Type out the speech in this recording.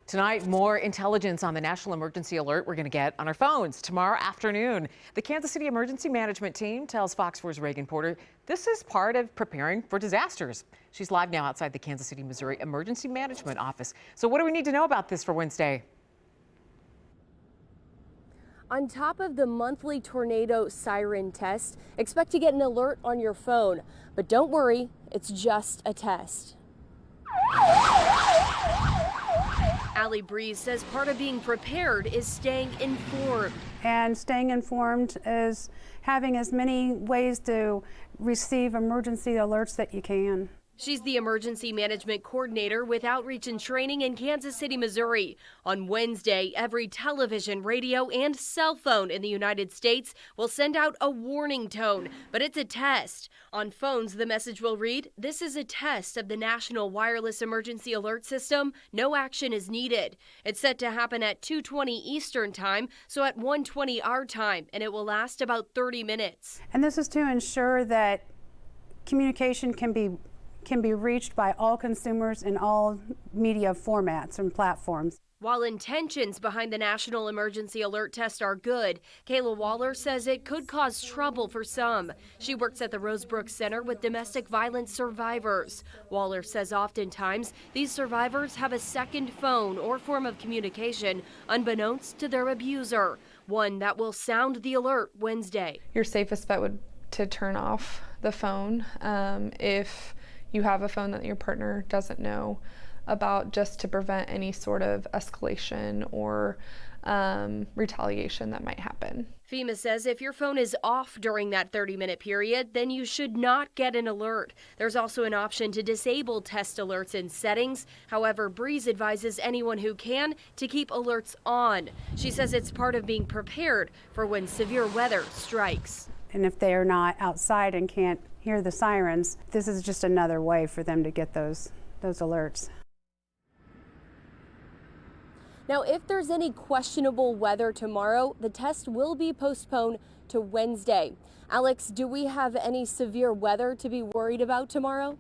Tonight, more intelligence on the national emergency alert we're going to get on our phones tomorrow afternoon. The Kansas City Emergency Management Team tells Fox 4's Reagan Porter this is part of preparing for disasters. She's live now outside the Kansas City, Missouri Emergency Management Office. So what do we need to know about this for Wednesday? On top of the monthly tornado siren test, expect to get an alert on your phone. But don't worry, it's just a test. Allie Breeze says part of being prepared is staying informed. And staying informed is having as many ways to receive emergency alerts that you can. She's the emergency management coordinator with outreach and training in Kansas City, Missouri. On Wednesday, every television, radio, and cell phone in the United States will send out a warning tone, but it's a test. On phones, the message will read, "This is a test of the National Wireless Emergency Alert System. No action is needed." It's set to happen at 2:20 Eastern Time, so at 1:20 our time, and it will last about 30 minutes. And this is to ensure that communication can be reached by all consumers in all media formats and platforms. While intentions behind the National Emergency Alert Test are good, Kayla Waller says it could cause trouble for some. She works at the Rosebrook Center with domestic violence survivors. Waller says oftentimes these survivors have a second phone or form of communication unbeknownst to their abuser, one that will sound the alert Wednesday. Your safest bet would to turn off the phone if you have a phone that your partner doesn't know about, just to prevent any sort of escalation or retaliation that might happen. FEMA says if your phone is off during that 30-minute period, then you should not get an alert. There's also an option to disable test alerts in settings. However, Breeze advises anyone who can to keep alerts on. She says it's part of being prepared for when severe weather strikes. And if they are not outside and can't hear the sirens, this is just another way for them to get those alerts. Now, if there's any questionable weather tomorrow, the test will be postponed to Wednesday. Alex, do we have any severe weather to be worried about tomorrow?